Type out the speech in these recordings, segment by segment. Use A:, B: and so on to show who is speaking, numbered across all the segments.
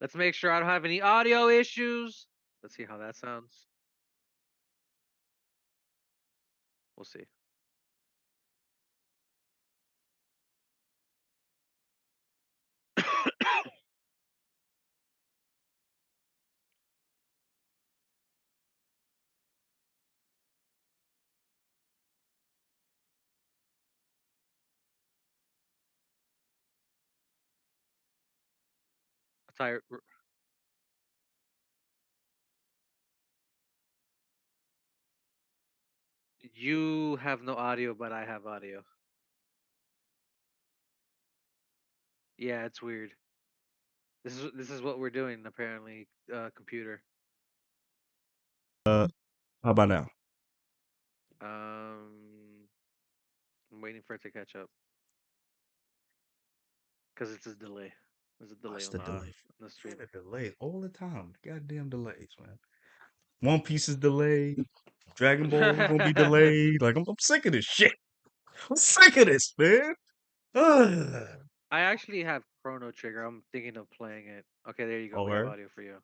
A: Let's make sure I don't have any audio issues. Let's see how that sounds. We'll see. Sorry, you have no audio, but I have audio. Yeah, it's weird. This is what we're doing apparently. Computer.
B: How about now?
A: Um, I'm waiting for it to catch up because it's a delay. There's a delay
B: What's
A: on
B: the
A: the
B: delay?
A: stream.
B: The delay all the time. Goddamn delays, man. One Piece is delayed. Dragon Ball is gonna be delayed. Like I'm sick of this shit. I'm sick of this, man. Ugh.
A: I actually have Chrono Trigger. I'm thinking of playing it. Okay, there you go.
B: Oh,
A: We have
B: where?
A: audio for you.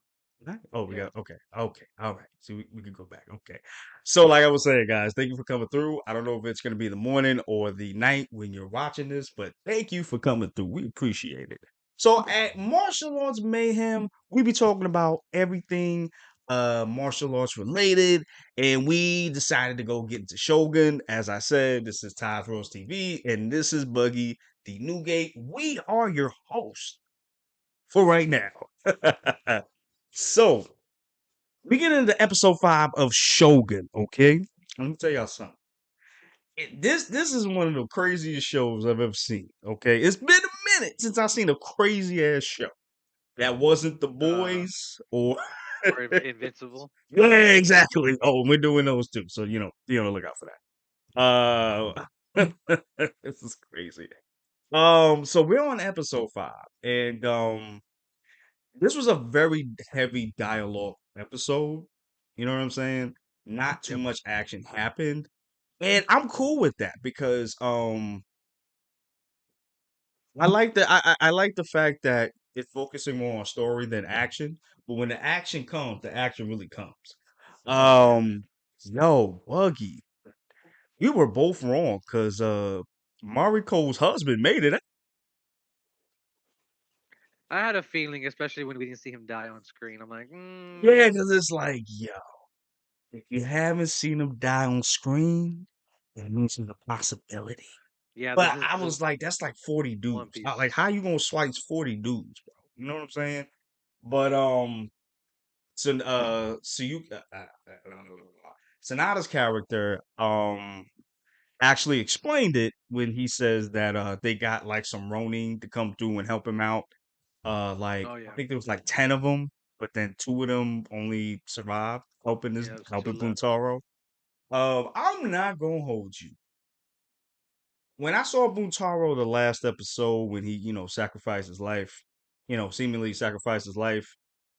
B: Oh, we
A: Yeah.
B: got okay. Okay. All right. So we can go back. Okay. So like I was saying, guys, thank you for coming through. I don't know if it's gonna be the morning or the night when you're watching this, but thank you for coming through. We appreciate it. So at Martial Arts Mayhem, we be talking about everything martial arts related, and we decided to go get into Shogun. As I said, this is tais.worldtv, and this is Buggy, the Newgate. We are your hosts for right now. So we get into episode 5 of Shogun. Okay, let me tell y'all something. This is one of the craziest shows I've ever seen. Okay, it's been a minute since I've seen a crazy ass show that wasn't the
A: Uh,
B: boys or
A: or Invincible.
B: yeah, exactly. Oh, we're doing those too, so be on the lookout for that. This is crazy. So we're on episode 5, and this was a very heavy dialogue episode. You know what I'm saying? Not too
A: Yep.
B: much action happened. And I'm cool with that because I like the fact that it's focusing more on story than action. But when the action comes, the action really comes.
A: Yeah.
B: Um yo, Buggy, we were both wrong because Mariko's husband made it.
A: I had a feeling, especially when we didn't see him die on screen. I'm like,
B: Yeah, because it's like, yo, if you haven't seen him die on screen, it means there's a possibility.
A: yeah,
B: But I
A: this is
B: was like, that's like 40
A: One
B: dudes.
A: Piece.
B: Like, how you gonna slice 40 dudes, bro? You know what I'm saying? But so you Sonata's character actually explained it when he says that they got like some Ronin to come through and help him out. Like
A: Oh
B: I
A: yeah,
B: think there was like 10 of them, but then 2 of them only survived
A: yeah. There's two
B: helping
A: left.
B: Buntaro. I'm not gonna hold you. When I saw Buntaro the last episode when he, sacrificed his life, seemingly sacrificed his life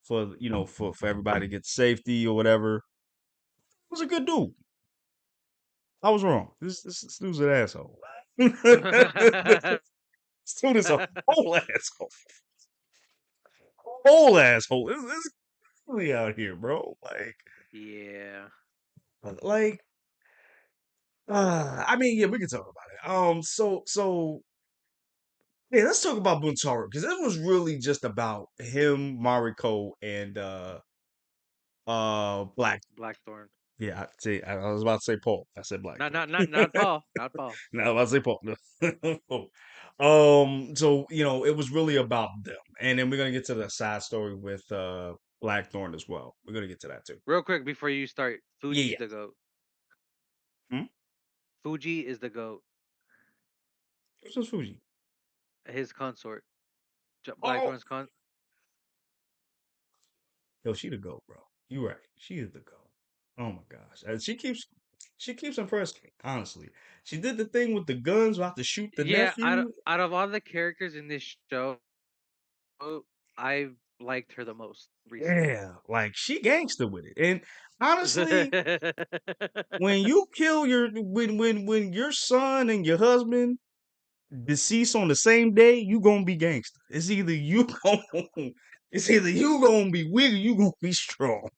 B: for, for everybody to get safety or whatever, he was a good dude. I was wrong. This dude's an asshole. This dude is a whole asshole. Whole asshole. This really out here, bro.
A: Yeah.
B: Like, I mean, yeah, we can talk about it. So yeah, let's talk about Buntaro because this was really just about him, Mariko, and Black.
A: Blackthorn.
B: Yeah, see, I was about to say Paul. I said
A: Not
B: Blackthorn.
A: not not not Paul. Not Paul.
B: No, I was about to say Paul. No. So it was really about them, and then we're gonna get to the side story with Blackthorn as well. We're gonna get to that too.
A: Real quick before you start,
B: Yeah,
A: Fuji's
B: yeah.
A: the goat.
B: Hmm?
A: Fuji is the goat.
B: Who's this Fuji?
A: His consort.
B: Oh,
A: Blackthorn's con.
B: yo, she the goat, bro. You right. She is the goat. Oh my gosh, and she keeps impressing me. Honestly, she did the thing with the guns, about to shoot the
A: Yeah.
B: nephew.
A: Out of all the characters in this show, I've liked her the most recently.
B: Yeah, like she gangster with it. And honestly, when you kill when your son and your husband deceased on the same day, you gonna be gangster. It's either you gonna It's either you gonna be weak or you gonna be strong.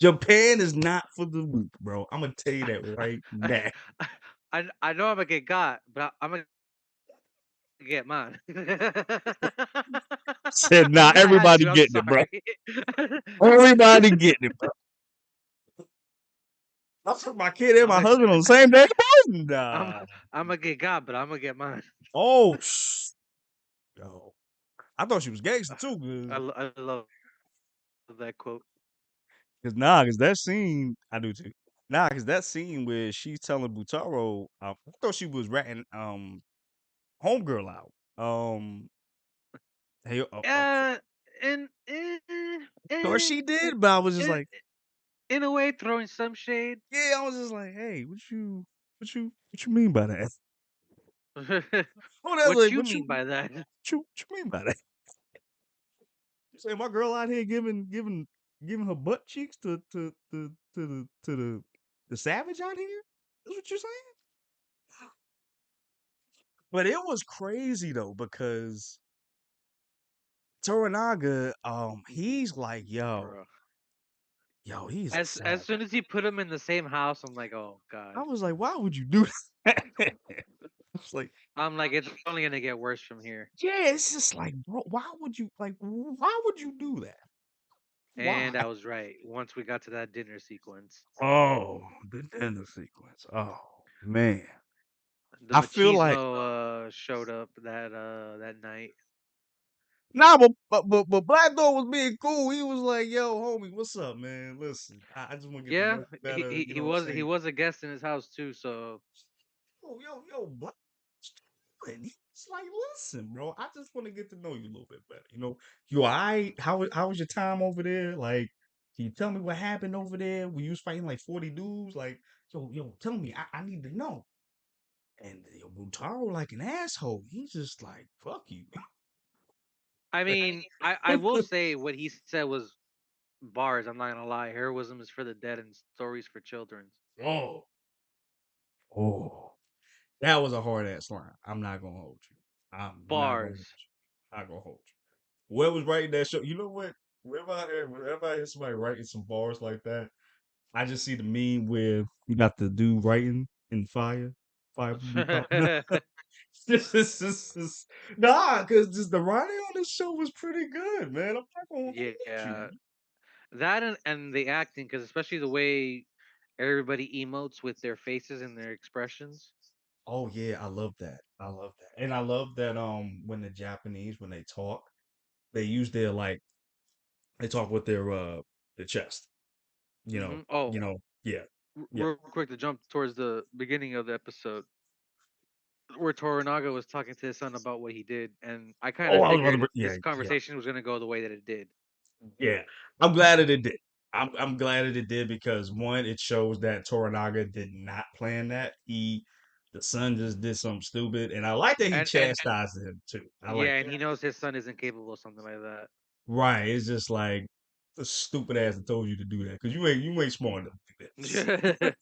B: Japan is not for the weak, bro. I'm gonna tell you that right now.
A: I know I'm gonna get got, but I'm gonna get mine.
B: Said, nah,
A: I had
B: everybody
A: to. I'm
B: getting it, bro.
A: sorry.
B: Everybody getting it, bro. I took my kid and
A: I'm
B: my
A: a,
B: husband on the same day, bro.
A: I'm
B: Nah.
A: I'm gonna get got, but I'm gonna get mine.
B: Oh, yo. I thought she was gangster too,
A: I love that quote.
B: cause that scene, I do too. Nah, cause that scene where she's telling Butaro, I thought she was ratting homegirl out. Hey,
A: Uh, and
B: of course
A: eh,
B: she did, but I was just
A: eh,
B: like,
A: in a way, throwing some shade.
B: yeah, I was just like, hey, what you mean by that? Oh, that's
A: What
B: like,
A: you mean by that?
B: what you mean by that? You say my girl out here giving her butt cheeks to the savage out here? That's what you're saying? But it was crazy though because Toranaga, he's like,
A: Bro.
B: he's a
A: As
B: savage.
A: soon as you put them in the same house, I'm like, oh
B: I
A: god.
B: was like, why would you do that? I was like,
A: I'm like, it's only gonna get worse from here.
B: yeah, it's just like, bro, why would you do that? Why?
A: And I was right. Once we got to that dinner sequence,
B: Oh, the dinner sequence. Oh man.
A: the
B: I feel like
A: machismo showed up that night.
B: nah, but Black Dog was being cool. He was like, "Yo, homie, what's up, man? Listen, I just want to get to know
A: Yeah,
B: you better. You know what I'm
A: he
B: saying?
A: was a guest in his house too. So
B: Black, what you doing?" He's like, "Listen, bro, I just want to get to know you a little bit better. You know, you all right? How was your time over there? Like, can you tell me what happened over there? When you was fighting like 40 dudes? Like, tell me. I need to know." And Butaro like an asshole. He's just like, "Fuck you."
A: I mean, I will say what he said was bars. I'm not gonna lie. Heroism is for the dead and stories for children.
B: Oh, oh. That was a hard ass line. I'm not gonna hold you. I'm not gonna hold
A: Bars.
B: you. Not gonna hold you. Whoever was writing that show, you know what? Whenever I hear somebody writing some bars like that, I just see the meme where you got the dude writing in the fire be popping up. Nah, because just the writing on this show was pretty good, man. I'm not gonna hold you.
A: Yeah, that and the acting, because especially the way everybody emotes with their faces and their expressions.
B: Oh yeah, I love that. I love that, and I love that. When the Japanese when they talk, they use their like they talk with their chest.
A: Oh,
B: Yeah, yeah.
A: real quick to jump towards the beginning of the episode where Toranaga was talking to his son about what he did, and I kind
B: Oh,
A: of
B: I was about to.
A: figured
B: Yeah,
A: this
B: yeah,
A: conversation was going to go the way that it did.
B: yeah. I'm glad that it did. I'm glad that it did because one, it shows that Toranaga did not plan that. The son just did something stupid, and I like that he
A: And
B: chastised him too. I like
A: yeah, and
B: that.
A: he knows his son isn't capable of something like that.
B: Right? It's just like the stupid ass that told you to do that because you ain't smart enough to do that.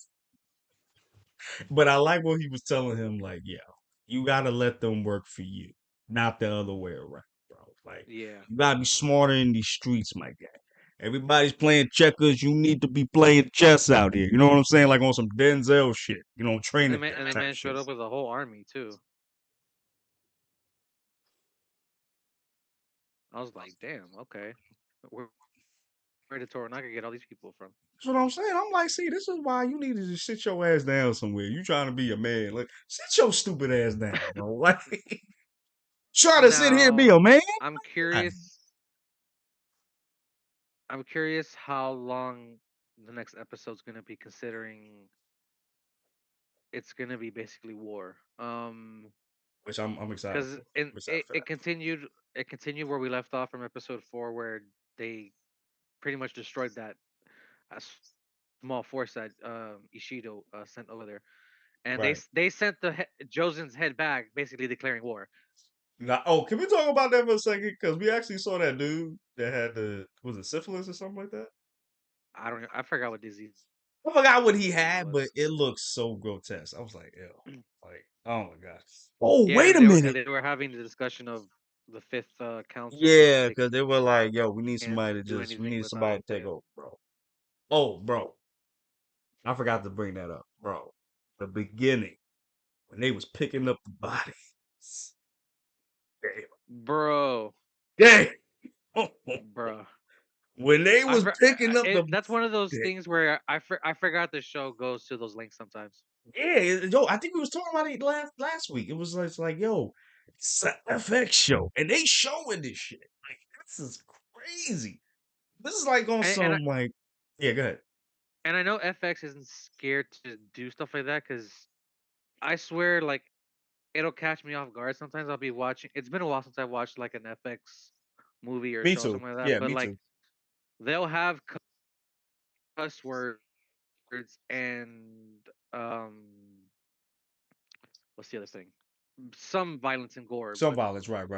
B: But I like what he was telling him, like, yeah, you gotta let them work for you, not the other way around, bro. Like,
A: Yeah,
B: you gotta be smarter in these streets, my guy. Everybody's playing checkers. You need to be playing chess out here. You know what I'm saying? Like on some Denzel shit. Training day
A: and the
B: type
A: man
B: shit.
A: showed up with a whole army too. I was like, damn, okay, where, where did Toranaga get all these people from?
B: That's what I'm saying. I'm like, see, this is why you need to just sit your ass down somewhere. You trying to be a man. Like, sit your stupid ass down, bro. Like, try to sit here and be
A: Now,
B: a man.
A: I'm
B: God.
A: curious. I'm curious how long the next episode's gonna be, considering it's gonna be basically war.
B: Which I'm excited
A: Because
B: for. I'm excited for that.
A: it continued where we left off from episode 4, where they pretty much destroyed that uh, s- small force that Ishido sent over there, and
B: Right.
A: they sent Josen's head back, basically declaring war.
B: Now, oh, can we talk about that for a second? Because we actually saw that dude that had was it syphilis or something like that?
A: I forgot what disease
B: I forgot what he
A: it
B: had, but
A: was.
B: it looks so grotesque. I was like, ew. Like, oh my god. Oh,
A: Yeah,
B: wait a minute.
A: and they were having the discussion of. the fifth council saying
B: Yeah,
A: they
B: because they were like, "Yo, we need
A: can't
B: somebody to
A: do
B: we
A: anything
B: need somebody
A: without
B: to take
A: him.
B: over, bro." Oh, bro, I forgot to bring that up, bro. The beginning when they was picking up the bodies.
A: Bro,
B: Damn.
A: bro.
B: When they was picking up the
A: That's one of those things where I forgot the show goes to those links sometimes.
B: yeah, yo, I think we was talking about it last week. It was like, it's like, yo, it's an FX show, and they showing this shit. Like, this is crazy. This is like on
A: And and I,
B: some like, yeah, go ahead.
A: and I know FX isn't scared to do stuff like that because I swear, like it'll catch me off guard. Sometimes I'll be watching. It's been a while since I watched like an FX movie or
B: Me
A: show,
B: too.
A: something like that.
B: Yeah,
A: But
B: me
A: like
B: too.
A: they'll have cuss words and um, what's the other thing? Some violence and gore,
B: Some
A: but
B: violence, right.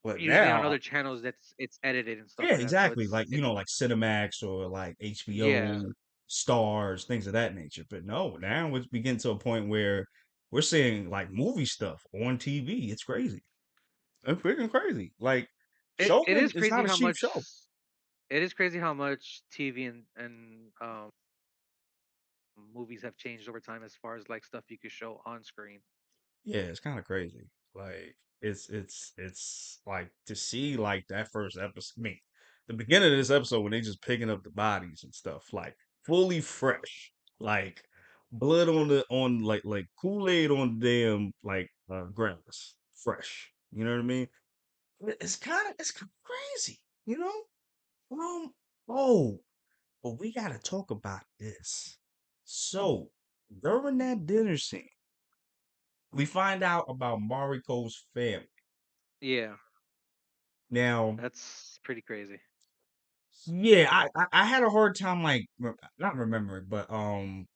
B: But
A: usually on
B: now,
A: other channels that's it's edited and stuff
B: yeah,
A: like that. So
B: exactly. Like like Cinemax or like
A: yeah,
B: HBO, Stars, things of that nature. But no, now it's getting to a point where we're seeing like movie stuff on TV. It's crazy. It's freaking crazy. Like
A: it
B: Shogun
A: is
B: is
A: crazy
B: not a
A: how
B: cheap
A: much
B: show.
A: TV and movies have changed over time as far as like stuff you could show on screen.
B: Yeah, it's kind of crazy. Like it's like to see like that first episode. I mean, the beginning of this episode when they just picking up the bodies and stuff, like fully fresh, like blood on the on like Kool-Aid on the damn like grass, fresh. You know what I mean? It's kind of crazy. You know? Oh, but we gotta talk about this. So during that dinner scene, we find out about Mariko's family.
A: Yeah,
B: Now,
A: that's pretty crazy.
B: yeah, I had a hard time like not remembering, but kind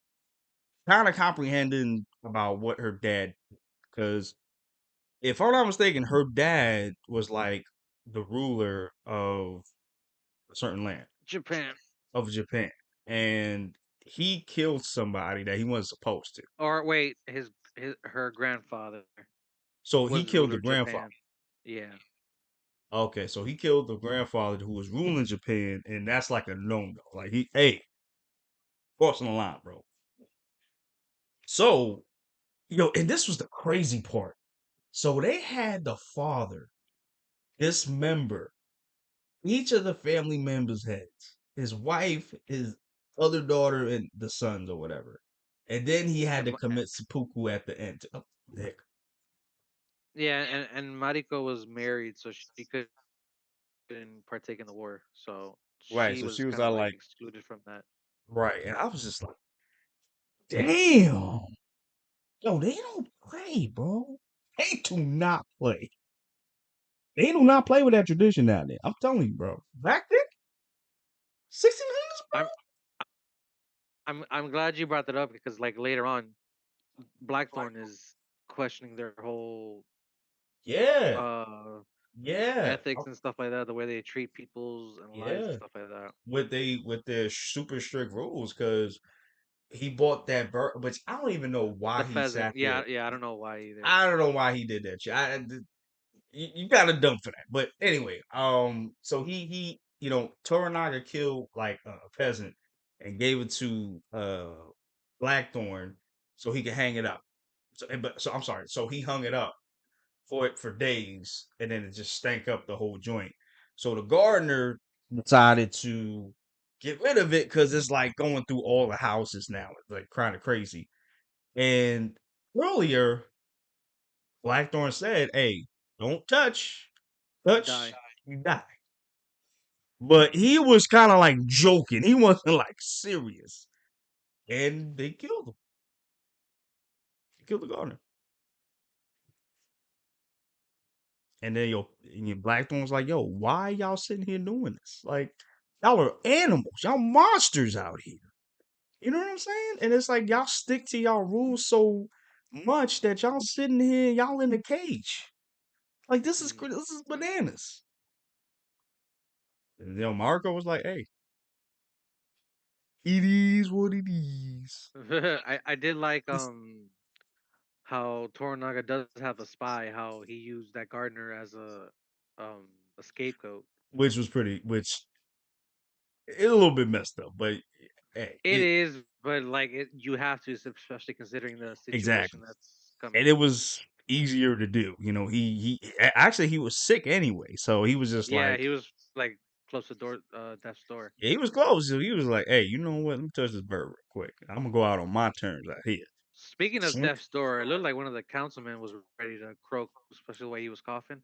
B: of comprehending about what her dad because if I'm not mistaken, her dad was like the ruler of a certain land
A: Japan,
B: of Japan, and he killed somebody that he wasn't supposed to.
A: or wait, his her grandfather
B: So he
A: was
B: killed
A: ruler
B: the
A: of
B: grandfather.
A: Japan. Yeah,
B: Okay, so he killed the grandfather who was ruling Japan, and that's like a no-no. Like hey, crossing the line, bro. So, and this was the crazy part. So they had the father dismember each of the family members' heads, his wife, his other daughter, and the sons or whatever. And then he had
A: and
B: to commit seppuku at the end. Oh, heck.
A: yeah, and Mariko was married, so she couldn't partake in the war. So
B: Right.
A: she
B: So she
A: was
B: was
A: kind of
B: all
A: like
B: like,
A: excluded from that.
B: right. And I was just like, damn. Yo, they don't play, bro. They do not play. They do not play with that tradition down there. I'm telling you, bro. Back then, 1600s, bro.
A: I'm I'm glad you brought that up because like later on, Blackthorn is questioning their whole
B: Yeah.
A: uh
B: Yeah.
A: ethics and stuff like that, the way they treat peoples and lives and
B: Yeah.
A: stuff like that.
B: With their super strict rules, because he bought that bird, which I don't even know why
A: The
B: he
A: pheasant,
B: sat there.
A: yeah, I don't know why either.
B: I don't know why he did that shit. You got a dumb for that. But anyway, so he Toranaga killed like a peasant and gave it to Blackthorn so he could hang it up. So I'm sorry. So he hung it up for it for days, and then it just stank up the whole joint. So the gardener decided to get rid of it because it's like going through all the houses now. It's like kind of crazy. And earlier, Blackthorn said, "Hey, don't touch,
A: You
B: touch,
A: die.
B: you die." But he was kind of like joking. He wasn't like serious. And they killed him. They killed the gardener. And then Blackthorn's like, "Yo, why y'all sitting here doing this? Like, y'all are animals. Y'all monsters out here." You know what I'm saying? And it's like y'all stick to y'all rules so much that y'all sitting here, y'all in the cage. Like
A: Mm.
B: this is bananas. And Marco was like, "Hey, it is what it is."
A: I did like how Toranaga does have a spy, how he used that gardener as um a scapegoat.
B: which was pretty, which it's a little bit messed up, but hey,
A: It is, but like you have to, especially considering the situation
B: exactly,
A: that's coming.
B: and it was easier to do. You know, actually he was sick anyway, so he was just
A: Yeah,
B: like,
A: he was like close to door, death's door.
B: yeah, he was close. So he was like, hey, you know what? Let me touch this bird real quick. I'm gonna go out on my terms out here.
A: Speaking of
B: Swing.
A: death's door, it looked like one of the councilmen was ready to croak, especially the way he was coughing.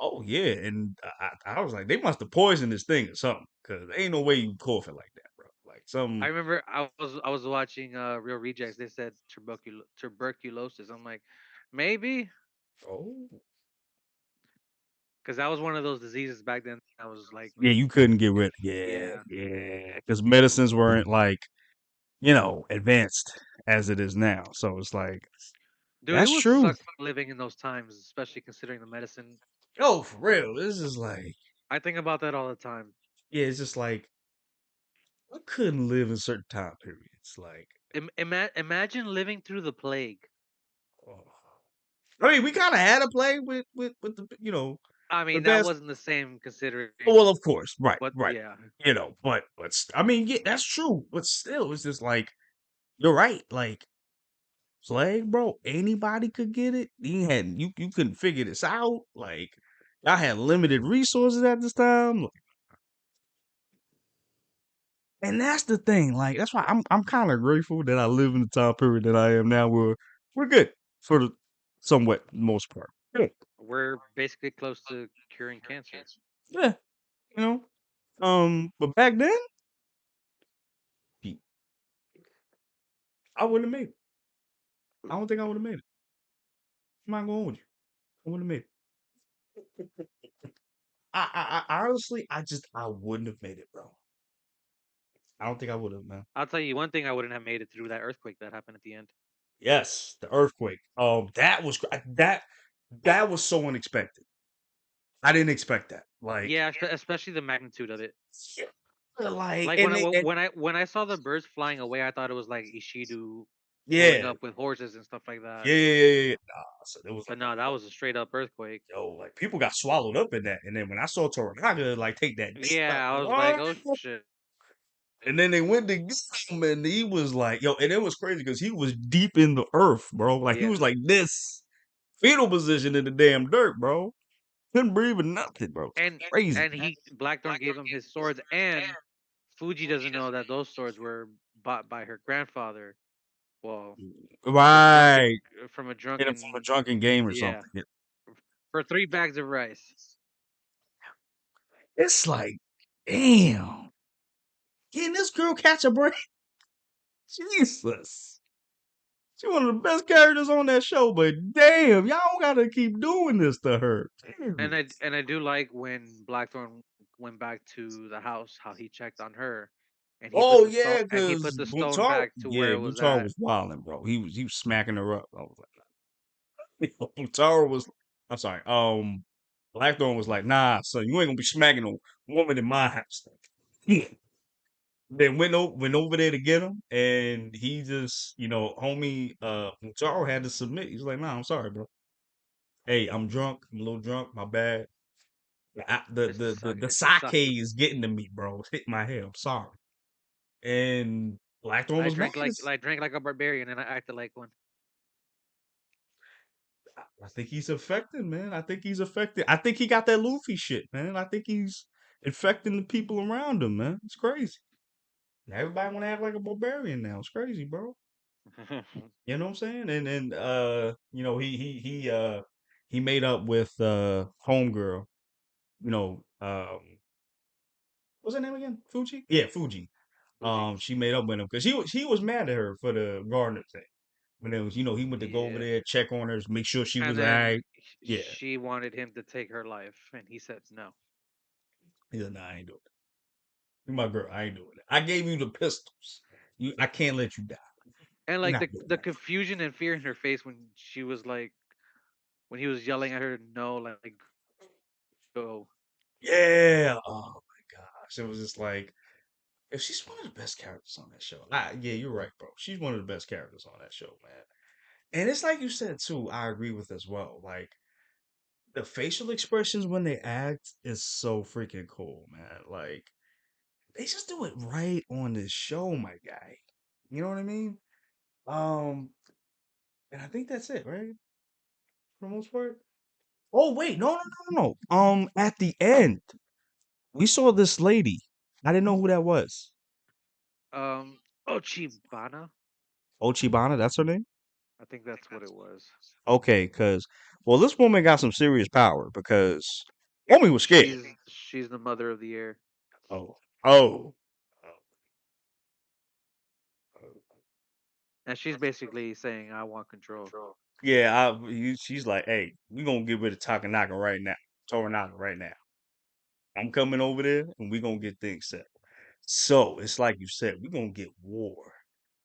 B: Oh yeah, and I was like, they must have poisoned this thing or something, because ain't no way you coughing like that, bro. Like
A: I
B: some.
A: remember I was watching Real Rejects. They said tuberculosis. I'm like, maybe
B: Oh
A: because that was one of those diseases back then. I was like,
B: yeah, you couldn't get rid. Yeah,
A: yeah,
B: yeah, because medicines weren't like advanced as it is now. So it's like
A: dude, it
B: that's
A: would
B: true.
A: suck living in those times, especially considering the medicine.
B: Oh, for real. This is like,
A: I think about that all the time.
B: yeah, it's just like I couldn't live in certain time periods. Like,
A: Imagine living through the plague.
B: oh. I mean, we kind of had a play with the
A: I
B: the
A: mean, that
B: best.
A: wasn't the same
B: Well,
A: considering,
B: of course, right,
A: but
B: right.
A: yeah,
B: I mean, yeah, that's true. But still, it's just like you're right. Like plague, bro. Anybody could get it. You couldn't figure this out. Like y'all had limited resources at this time. And that's the thing. Like that's why I'm kind of grateful that I live in the time period that I am now, where we're good for the somewhat most part. Good.
A: we're basically close to curing cancer.
B: Yeah, you know. But back then, Pete, I wouldn't have made it. I don't think I would have made it. I'm not going with you. I wouldn't have made it. I honestly, I wouldn't have made it, bro. I don't think I would have, man.
A: I'll tell you one thing: I wouldn't have made it through that earthquake that happened at the end.
B: Yes, the earthquake. That was that was so unexpected. I didn't expect that.
A: Yeah, especially the magnitude of it.
B: Like,
A: Like
B: and, and
A: when I saw the birds flying away, I thought it was like Ishidu pulling
B: yeah,
A: up with horses and stuff like that.
B: yeah. Nah, so it was
A: But
B: like,
A: no, that was a straight up earthquake.
B: like people got swallowed up in that. And then when I saw Toranaga like take that deep, I
A: Yeah, I was like,
B: was
A: oh
B: like, "Oh."
A: shit.
B: And then they went to get him, and he was like, and it was crazy because he was deep in the earth, bro. Like he was
A: Yeah,
B: like this fetal position in the damn dirt, bro. Couldn't breathe or nothing, bro. It's
A: and
B: crazy.
A: he Blackthorn gave him his swords, and Fuji doesn't know that those swords were bought by her grandfather. Well, from a drunken
B: Right.
A: from a
B: Hit him from a
A: drunken
B: drunken game or
A: yeah,
B: something.
A: for 3 bags of rice.
B: It's like, damn. Can this girl catch a break? Jesus. She one of the best characters on that show, but damn, y'all gotta keep doing this to her. Damn.
A: And I do like when Blackthorn went back to the house, how he checked on her, and
B: Oh yeah,
A: put
B: because
A: the stone back to where it was
B: Mutar
A: at.
B: was wilding, bro. He was smacking her up. I was like, Mutar was. I'm sorry. Blackthorn was like, nah, son, you ain't gonna be smacking a woman in my house. Yeah. Then went over there to get him, and he just, homie, Mutar had to submit. He's like, nah, I'm sorry, bro. Hey, I'm drunk. I'm a little drunk. My bad.
A: It's the suck.
B: The
A: It's the
B: sake
A: suck.
B: is getting to me, bro. It's hitting my head. I'm sorry. And Blackthorn
A: I
B: was mad.
A: drank drank like a barbarian, and I acted like one.
B: I think he's affected, man. I think he's affected. I think he got that Luffy shit, man. I think he's infecting the people around him, man. It's crazy. Everybody want to act like a barbarian now. It's crazy, bro. You know what I'm saying? And he made up with homegirl. You know, what's her name again? Fuji? Yeah, Fuji.
A: Fuji.
B: She made up with him because he was mad at her for the gardener thing. When it was, he went to go over
A: Yeah.
B: there, check on her, make sure she
A: And
B: was
A: then
B: alright. Yeah.
A: she wanted him to take her life, and he said no.
B: He said, nah, I ain't doing it. You my girl, I ain't doing it. I gave you the pistols. I can't let you die.
A: And
B: You're
A: like
B: not doing
A: the
B: that.
A: confusion and fear in her face when she was like when he was yelling at her, no, like go.
B: Yeah. Oh my gosh. It was just like, if she's one of the best characters on that show. Yeah, you're right, bro. She's one of the best characters on that show, man. And it's like you said too, I agree with as well. Like the facial expressions when they act is so freaking cool, man. Like they just do it right on this show, my guy. You know what I mean? Um, and I think that's it, right? For the most part. Oh wait, no, no, no, no. At the end, we saw this lady. I didn't know who that was.
A: Um, Ochibana,
B: Ochibana, that's her name?
A: I think that's what it was.
B: Okay, because well, this woman got some serious power because Omi was scared.
A: She's the mother of the air,
B: Oh, oh, oh.
A: and she's basically saying, "I want control."
B: Yeah, she's like, hey, we gonna get rid of Takanaka right now, Toranaka right now. I'm coming over there, and we gonna get things set. So it's like you said, we're gonna get war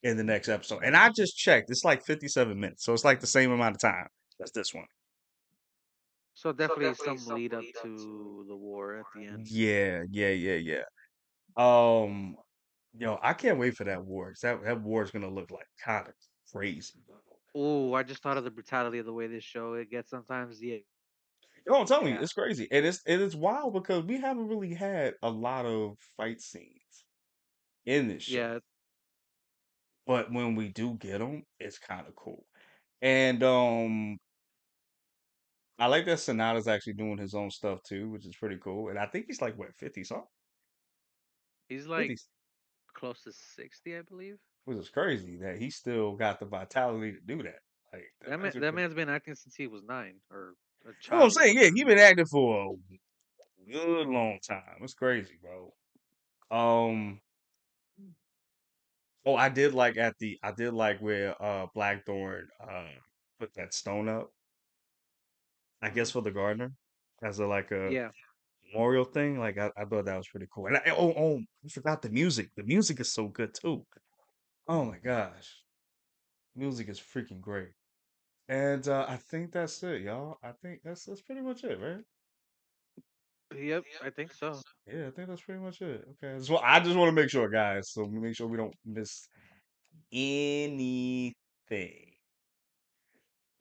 B: in the next episode. And I just checked; it's like 57 minutes, so it's like the same amount of time as this one.
A: So definitely some lead up to the war at the end.
B: Yeah, yeah, yeah, yeah. Um, yo, I can't wait for that war. 'Cause that war is gonna look like kind of crazy.
A: Oh, I just thought of the brutality of the way this show it gets sometimes. Yeah,
B: Yo, I'm telling you,
A: yeah,
B: it's crazy, and it's wild because we haven't really had a lot of fight scenes in this show,
A: yeah.
B: but when we do get them, it's kind of cool. And I like that Sonata's actually doing his own stuff too, which is pretty cool. And I think he's like what 50 something,
A: He's
B: 50,
A: like close to 60, I believe.
B: which is crazy that he still got the vitality to do that. Like that's
A: That
B: okay.
A: man's been acting since he was 9 or a
B: You know what I'm
A: child or
B: saying? Yeah,
A: something.
B: he been acting for a good long time. It's crazy, bro. Um, oh, I did like where Blackthorn put that stone up, I guess
A: Hmm.
B: for the gardener as a like a
A: Yeah,
B: memorial thing. Like I thought that was pretty cool. And I forgot the music. The music is so good too. Oh my gosh. Music is freaking great. And I think that's it, y'all. I think that's pretty much it, right?
A: yep, I think so.
B: Yeah, I think that's pretty much it. Okay. So I just want to make sure, guys, so we make sure we don't miss anything.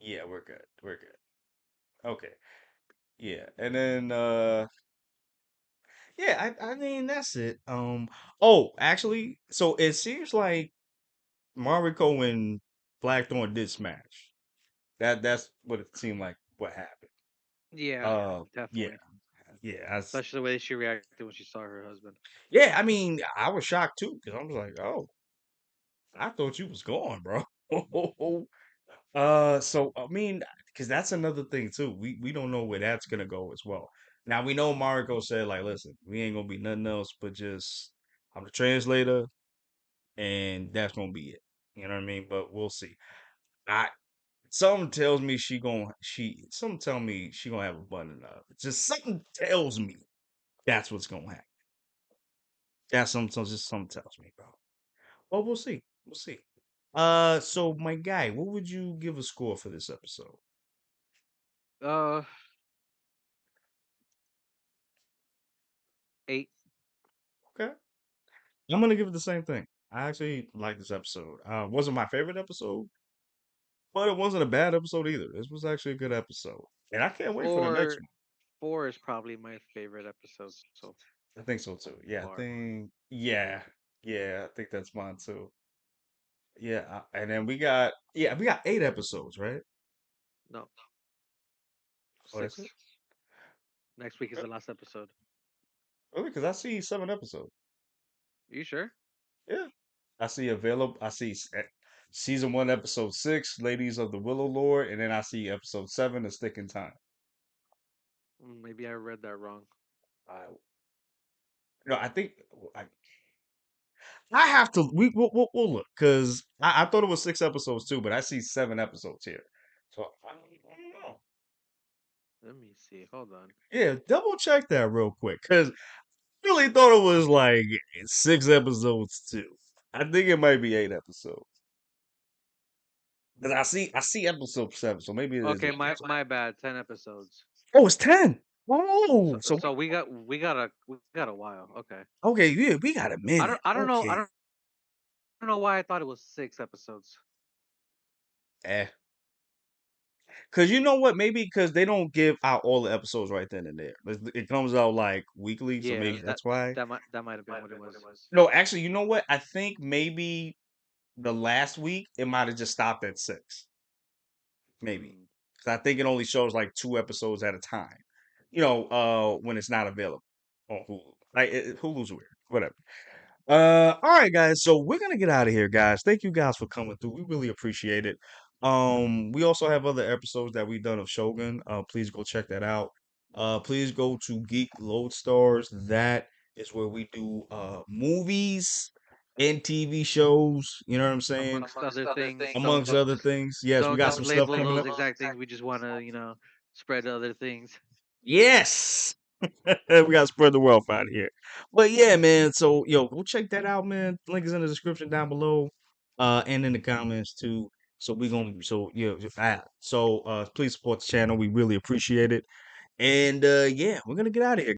B: Yeah, we're good. We're good. Okay. Yeah. And then yeah, I mean that's it. Oh, actually, so it seems like Mariko and Blackthorn did smash. That's what it seemed like what happened.
A: Yeah,
B: Yeah.
A: definitely.
B: Yeah,
A: Especially the way she reacted when she saw her husband.
B: yeah, I mean, I was shocked too because I was like, "Oh, I thought you was gone, bro." So I mean, because that's another thing too. We don't know where that's gonna go as well. Now we know Mariko said like, "Listen, we ain't gonna be nothing else but just I'm the translator, and that's gonna be it." You know what I mean? But we'll see. I something tells me something tell me she gonna have a button up. Just something tells me that's what's gonna happen. That's something just something tells me, bro. Well, we'll see. We'll see. So my guy, what would you give a score for this episode?
A: Uh, 8.
B: Okay. I'm gonna give it the same thing. I actually like this episode. Wasn't my favorite episode, but it wasn't a bad episode either. This was actually a good episode. And I can't wait for the next
A: 4
B: one.
A: 4 is probably my favorite episode so
B: I think so too. Yeah, I
A: far.
B: think yeah. Yeah, I think that's mine too. Yeah, and then we got 8 episodes, right?
A: No,
B: Oh, that's it.
A: 6. Next week is the last episode.
B: Really? Because I see 7 episodes.
A: Are you sure?
B: Yeah, I see available. I see season 1, episode 6, Ladies of the Willow Lord, and then I see episode 7, The Stick in Time.
A: Maybe I read that wrong.
B: I no, I think I I have to. We'll look because I thought it was 6 episodes too, but I see 7 episodes here. So I don't know.
A: Let me see. Hold on.
B: Yeah, double check that real quick because really thought it was like 6 episodes too. I think it might be 8 episodes. Because I see episode 7, so maybe it is
A: Okay,
B: 8.
A: my bad. 10 episodes.
B: Oh, it's 10. Oh,
A: So
B: so
A: we got a while. Okay.
B: okay, yeah, we got a minute.
A: I don't know.
B: Okay.
A: I don't know why I thought it was 6 episodes.
B: Eh. Cause you know what? Maybe because they don't give out all the episodes right then and there. It comes out like weekly, so
A: Yeah,
B: maybe that's why.
A: that might have been what it was.
B: No, actually, you know what? I think maybe the last week it might have just stopped at 6. Maybe.
A: Mm.
B: 'Cause I think it only shows like 2 episodes at a time. When it's not available on Hulu. Like Hulu's weird. Whatever. All right, guys. So we're gonna get out of here, guys. Thank you guys for coming through. We really appreciate it. We also have other episodes that we've done of Shogun. Please go check that out. Please go to Geek Lodestars. That is where we do movies and TV shows. You know what I'm saying?
A: Amongst other things,
B: Amongst other things. Yes, we got
A: don't
B: some stuff
A: label
B: coming
A: those
B: up.
A: exact things. We just want to, spread other things.
B: Yes. We gotta spread the wealth out here. But yeah, man. So go check that out, man. Link is in the description down below, and in the comments too. So we gonna so please support the channel. We really appreciate it. And yeah, we're gonna get out of here.